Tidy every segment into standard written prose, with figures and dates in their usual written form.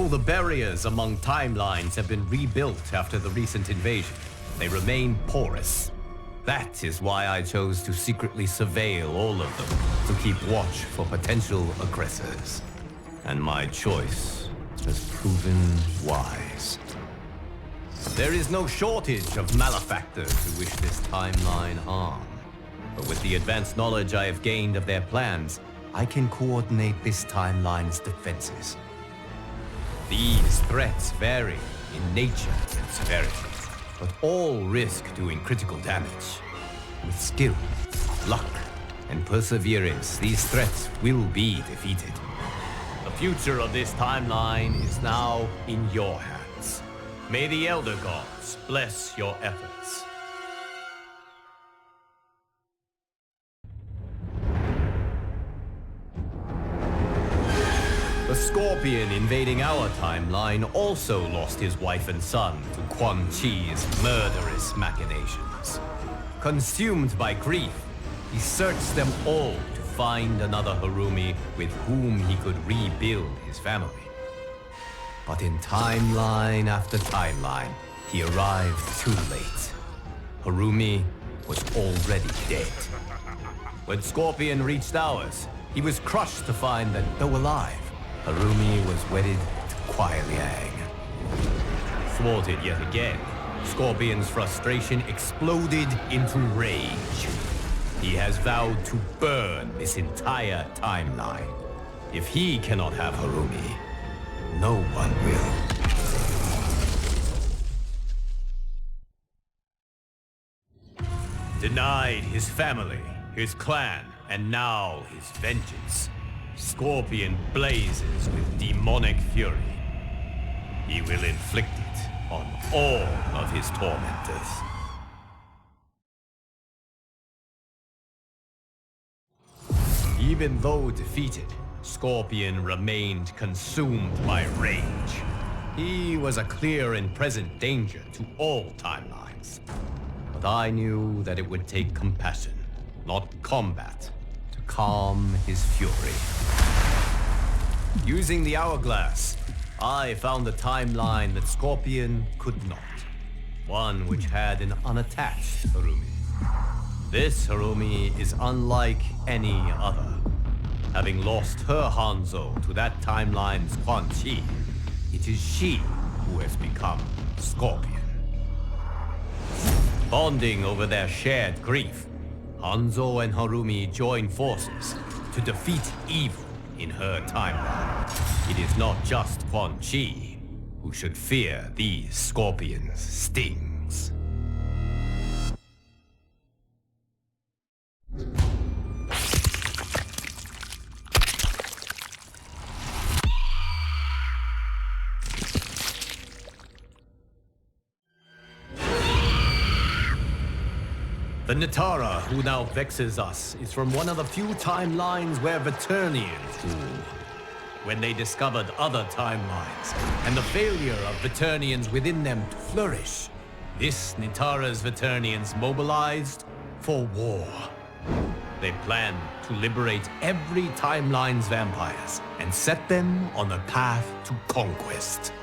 the barriers among timelines have been rebuilt after the recent invasion, they remain porous. That is why I chose to secretly surveil all of them, to keep watch for potential aggressors. And my choice has proven wise. There is no shortage of malefactors who wish this timeline harm. But with the advanced knowledge I have gained of their plans, I can coordinate this timeline's defenses. These threats vary in nature and severity, but all risk doing critical damage. With skill, luck, and perseverance, these threats will be defeated. The future of this timeline is now in your hands. May the Elder Gods bless your efforts. The Scorpion invading our timeline also lost his wife and son to Quan Chi's murderous machinations. Consumed by grief, he searched them all to find another Harumi with whom he could rebuild his family. But in timeline after timeline, he arrived too late. Harumi was already dead. When Scorpion reached ours, he was crushed to find that, though alive, Harumi was wedded to Kuai Liang. Thwarted yet again, Scorpion's frustration exploded into rage. He has vowed to burn this entire timeline. If he cannot have Harumi, no one will. Denied his family, his clan, and now his vengeance. Scorpion blazes with demonic fury. He will inflict it on all of his tormentors. Even though defeated, Scorpion remained consumed by rage. He was a clear and present danger to all timelines. But I knew that it would take compassion, not combat, to calm his fury. Using the hourglass, I found a timeline that Scorpion could not. One which had an unattached Harumi. This Harumi is unlike any other. Having lost her Hanzo to that timeline's Quan Chi, it is she who has become Scorpion. Bonding over their shared grief, Hanzo and Harumi join forces to defeat evil in her timeline. It is not just Quan Chi who should fear these Scorpion's stings. The Natara who now vexes us is from one of the few timelines where Veternians rule. When they discovered other timelines and the failure of Veternians within them to flourish, this Natara's Veternians mobilized for war. They planned to liberate every timeline's vampires and set them on a path to conquest.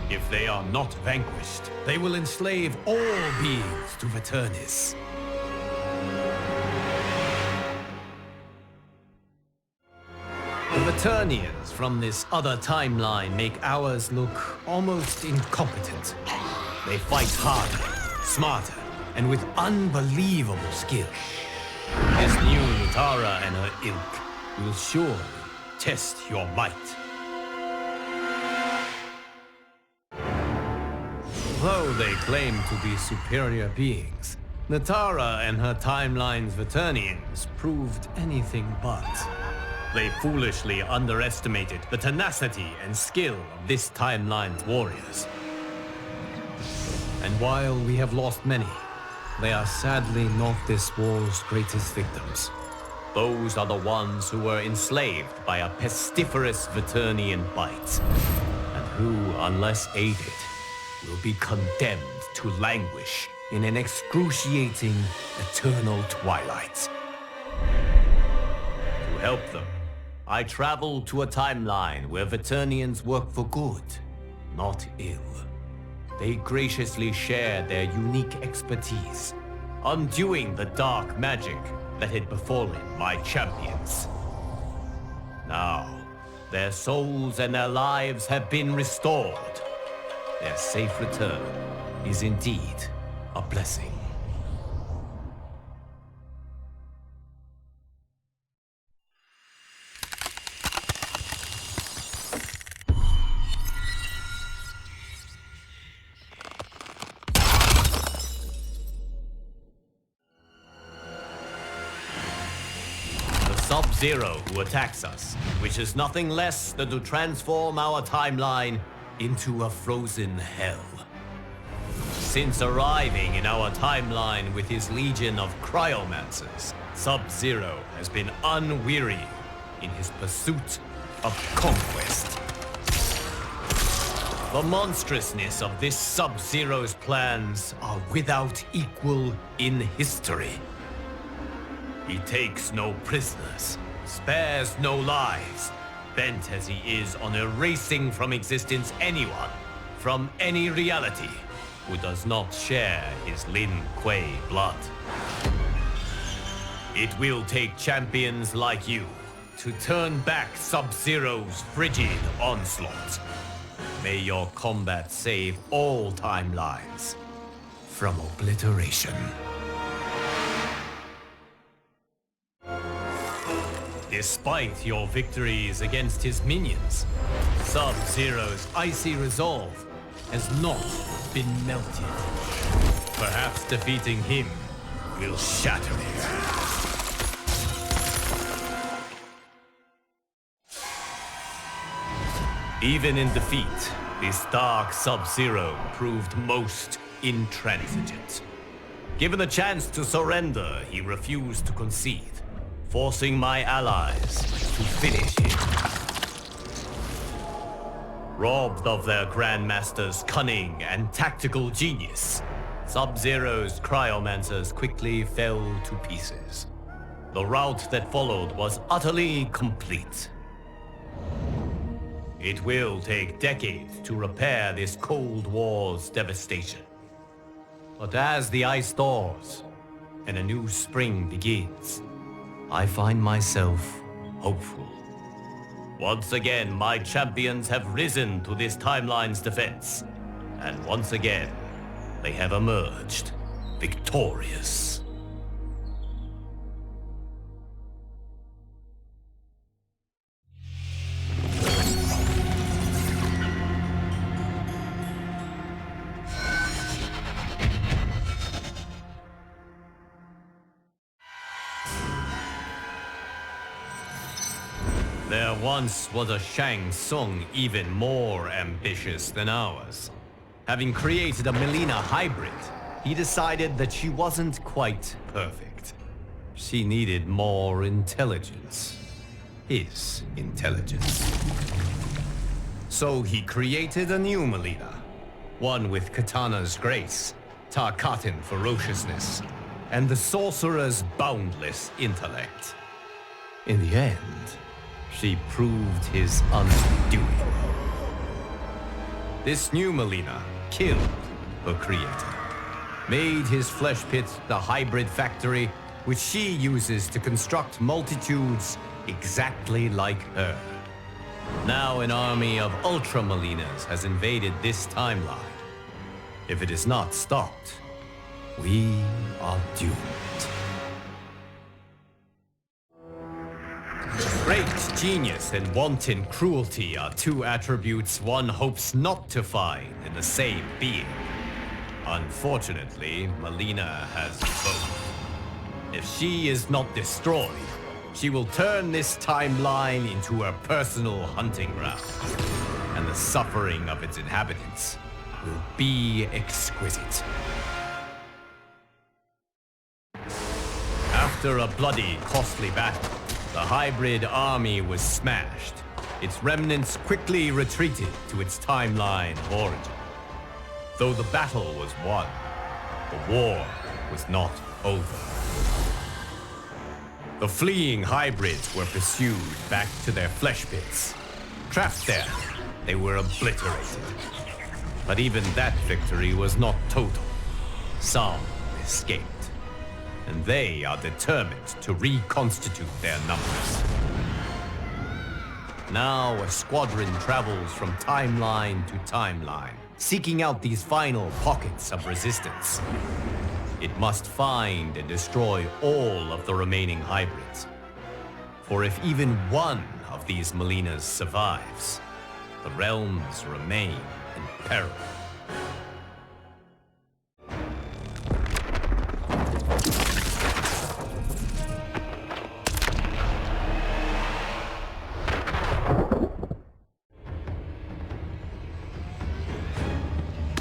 If they are not vanquished, they will enslave all beings to Veternis. The Veternians from this other timeline make ours look almost incompetent. They fight harder, smarter, and with unbelievable skill. This new Natara and her ilk will surely test your might. Though they claim to be superior beings, Natara and her timeline's Veternians proved anything but. They foolishly underestimated the tenacity and skill of this timeline's warriors. And while we have lost many, they are sadly not this war's greatest victims. Those are the ones who were enslaved by a pestiferous Veternian bite, and who, unless aided, will be condemned to languish in an excruciating eternal twilight. To help them, I travel to a timeline where Veternians work for good, not ill. They graciously share their unique expertise, undoing the dark magic that had befallen my champions. Now, their souls and their lives have been restored. Their safe return is indeed a blessing. Sub-Zero who attacks us, which is nothing less than to transform our timeline into a frozen hell. Since arriving in our timeline with his legion of Cryomancers, Sub-Zero has been unwearying in his pursuit of conquest. The monstrousness of this Sub-Zero's plans are without equal in history. He takes no prisoners, spares no lives, bent as he is on erasing from existence anyone, from any reality, who does not share his Lin Kuei blood. It will take champions like you to turn back Sub-Zero's frigid onslaught. May your combat save all timelines from obliteration. Despite your victories against his minions, Sub-Zero's icy resolve has not been melted. Perhaps defeating him will shatter it. Even in defeat, this dark Sub-Zero proved most intransigent. Given the chance to surrender, he refused to concede, forcing my allies to finish him. Robbed of their Grandmaster's cunning and tactical genius, Sub-Zero's Cryomancers quickly fell to pieces. The rout that followed was utterly complete. It will take decades to repair this Cold War's devastation. But as the ice thaws and a new spring begins, I find myself hopeful. Once again, my champions have risen to this timeline's defense. And once again, they have emerged victorious. There once was a Shang Tsung even more ambitious than ours. Having created a Melina hybrid, he decided that she wasn't quite perfect. She needed more intelligence. His intelligence. So he created a new Melina. One with Katana's grace, Tarkatan ferociousness, and the sorcerer's boundless intellect. In the end, she proved his undoing. This new Melina killed her creator, made his flesh pit the hybrid factory, which she uses to construct multitudes exactly like her. Now an army of Ultra Melinas has invaded this timeline. If it is not stopped, we are doomed. Great genius and wanton cruelty are two attributes one hopes not to find in the same being. Unfortunately, Melina has both. If she is not destroyed, she will turn this timeline into her personal hunting ground, and the suffering of its inhabitants will be exquisite. After a bloody, costly battle, the hybrid army was smashed. Its remnants quickly retreated to its timeline of origin. Though the battle was won, the war was not over. The fleeing hybrids were pursued back to their flesh pits. Trapped there, they were obliterated. But even that victory was not total. Some escaped, and they are determined to reconstitute their numbers. Now a squadron travels from timeline to timeline, seeking out these final pockets of resistance. It must find and destroy all of the remaining hybrids. For if even one of these Molinas survives, the realms remain in peril.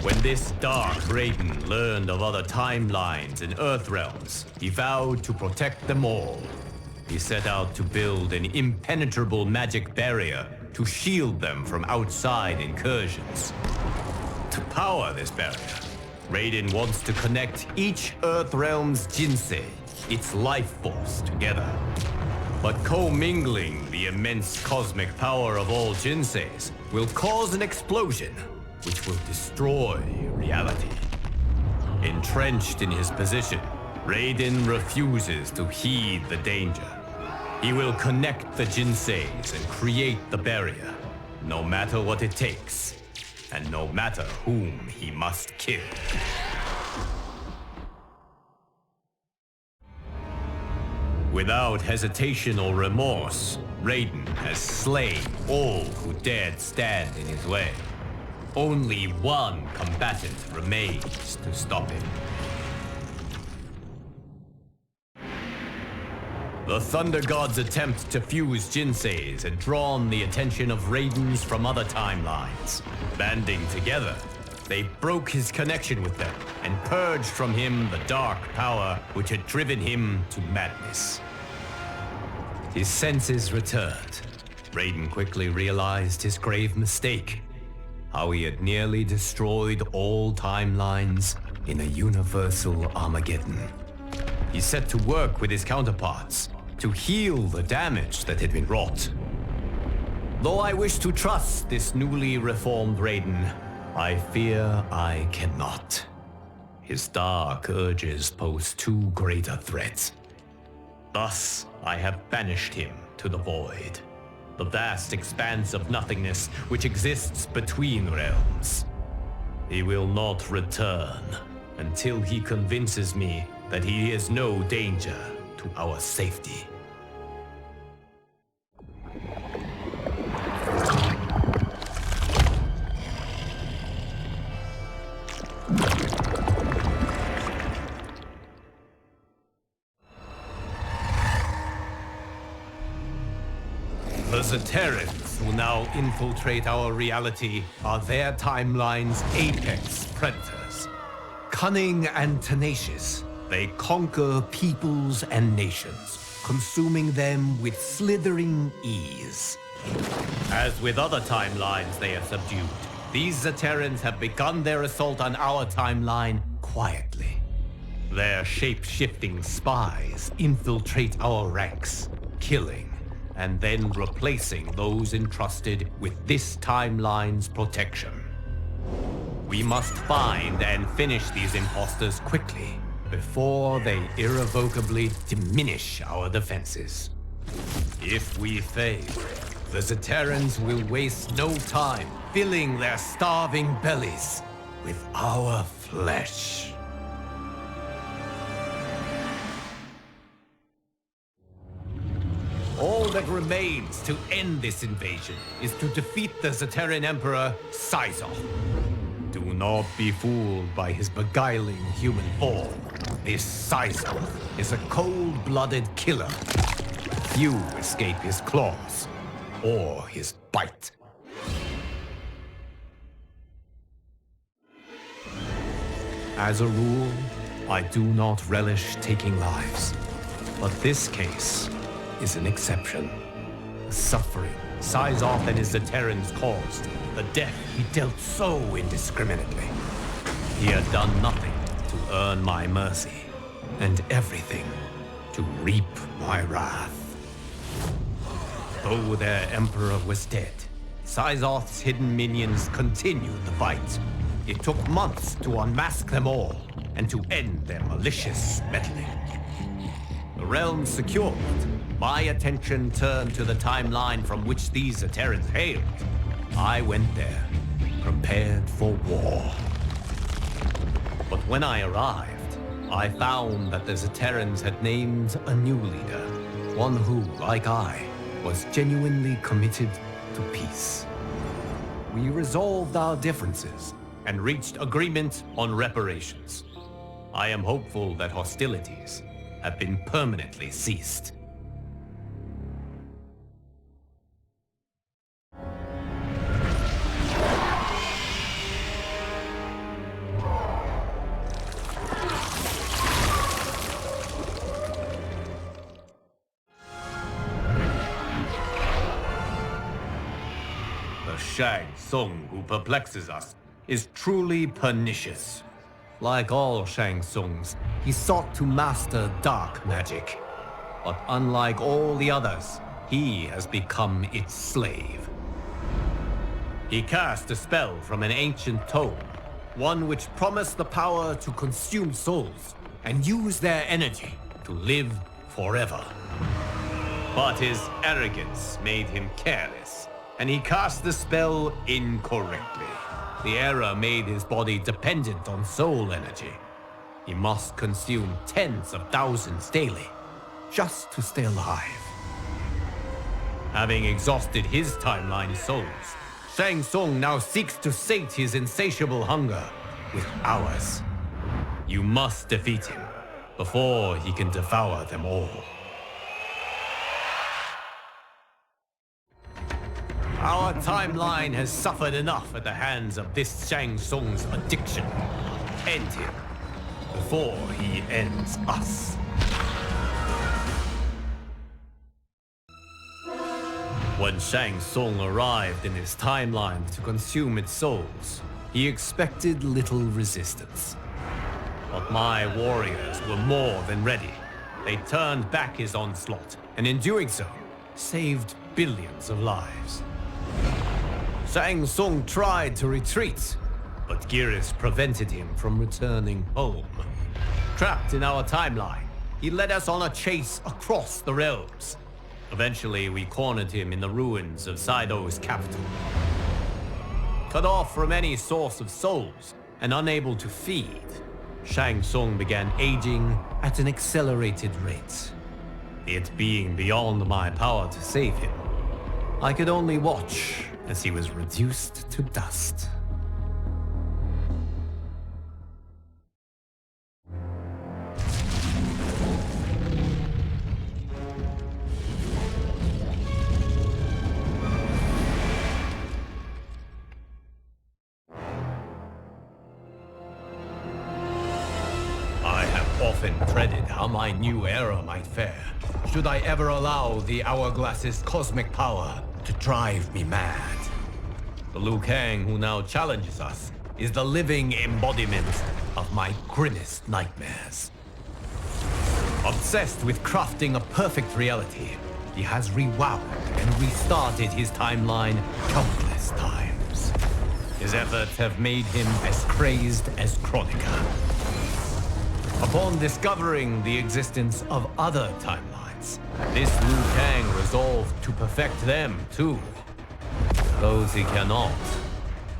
When this dark Raiden learned of other timelines and Earth realms, he vowed to protect them all. He set out to build an impenetrable magic barrier to shield them from outside incursions. To power this barrier, Raiden wants to connect each Earth realm's Jinsei, its life force, together. But commingling the immense cosmic power of all Jinseis will cause an explosion which will destroy reality. Entrenched in his position, Raiden refuses to heed the danger. He will connect the Jinseis and create the barrier, no matter what it takes, and no matter whom he must kill. Without hesitation or remorse, Raiden has slain all who dared stand in his way. Only one combatant remains to stop him. The Thunder God's attempt to fuse Jinseis had drawn the attention of Raidens from other timelines. Banding together, they broke his connection with them and purged from him the dark power which had driven him to madness. His senses returned. Raiden quickly realized his grave mistake. How he had nearly destroyed all timelines in a universal Armageddon. He set to work with his counterparts to heal the damage that had been wrought. Though I wish to trust this newly reformed Raiden, I fear I cannot. His dark urges pose too great a threat. Thus, I have banished him to the void. The vast expanse of nothingness which exists between realms. He will not return until he convinces me that he is no danger to our safety. The Zaterrans who now infiltrate our reality are their timeline's apex predators. Cunning and tenacious, they conquer peoples and nations, consuming them with slithering ease. As with other timelines they have subdued, these Zaterrans have begun their assault on our timeline quietly. Their shape-shifting spies infiltrate our ranks, killing and then replacing those entrusted with this timeline's protection. We must find and finish these imposters quickly before they irrevocably diminish our defenses. If we fail, the Zaterrans will waste no time filling their starving bellies with our flesh. All that remains to end this invasion is to defeat the Zaterran Emperor, Syzoth. Do not be fooled by his beguiling human form. This Syzoth is a cold-blooded killer. Few escape his claws or his bite. As a rule, I do not relish taking lives, but this case is an exception. The suffering Syzoth and his Zaterrans caused, the death he dealt so indiscriminately. He had done nothing to earn my mercy, and everything to reap my wrath. Though their emperor was dead, Sizoth's hidden minions continued the fight. It took months to unmask them all and to end their malicious meddling. The realm secured, my attention turned to the timeline from which these Terrans hailed. I went there, prepared for war. But when I arrived, I found that the Terrans had named a new leader, one who, like I, was genuinely committed to peace. We resolved our differences and reached agreement on reparations. I am hopeful that hostilities have been permanently ceased. The Shang Tsung who perplexes us is truly pernicious. Like all Shang Tsungs, he sought to master dark magic. But unlike all the others, he has become its slave. He cast a spell from an ancient tome, one which promised the power to consume souls and use their energy to live forever. But his arrogance made him careless, and he cast the spell incorrectly. The error made his body dependent on soul energy. He must consume tens of thousands daily, just to stay alive. Having exhausted his timeline souls, Shang Tsung now seeks to sate his insatiable hunger with ours. You must defeat him before he can devour them all. Our timeline has suffered enough at the hands of this Shang Tsung's addiction. End him before he ends us. When Shang Tsung arrived in his timeline to consume its souls, he expected little resistance. But my warriors were more than ready. They turned back his onslaught, and in doing so, saved billions of lives. Shang Tsung tried to retreat, but Geras prevented him from returning home. Trapped in our timeline, he led us on a chase across the realms. Eventually, we cornered him in the ruins of Sido's capital. Cut off from any source of souls and unable to feed, Shang Tsung began aging at an accelerated rate. It being beyond my power to save him, I could only watch as he was reduced to dust. I have often dreaded how my new era might fare, should I ever allow the Hourglass's cosmic power to drive me mad. The Liu Kang who now challenges us is the living embodiment of my grimmest nightmares. Obsessed with crafting a perfect reality, he has rewound and restarted his timeline countless times. His efforts have made him as crazed as Chronica. Upon discovering the existence of other timelines, this Liu Kang resolved to perfect them too. Those he cannot,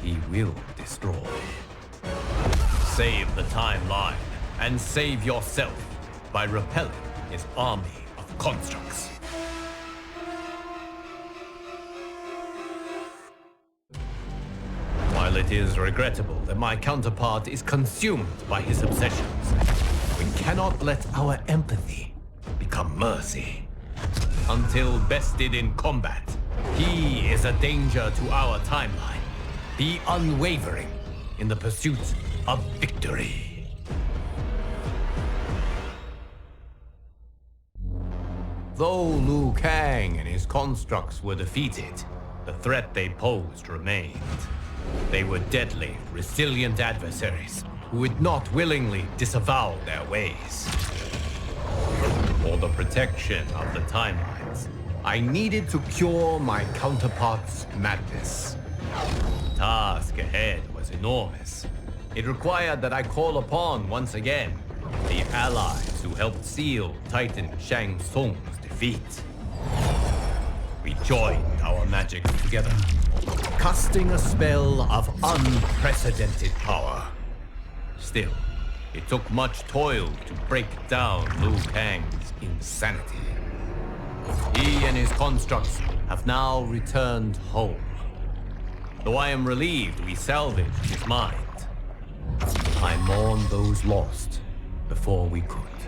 he will destroy. Save the timeline and save yourself by repelling his army of constructs. While it is regrettable that my counterpart is consumed by his obsessions, we cannot let our empathy become mercy. Until bested in combat, he is a danger to our timeline. Be unwavering in the pursuit of victory. Though Liu Kang and his constructs were defeated, the threat they posed remained. They were deadly, resilient adversaries who would not willingly disavow their ways. for the protection of the timelines, I needed to cure my counterpart's madness. The task ahead was enormous. It required that I call upon, once again, the allies who helped seal Titan Shang Tsung's defeat. We joined our magic together, casting a spell of unprecedented power. Still, it took much toil to break down Liu Kang's insanity. He and his constructs have now returned home. Though I am relieved we salvaged his mind, I mourn those lost before we could.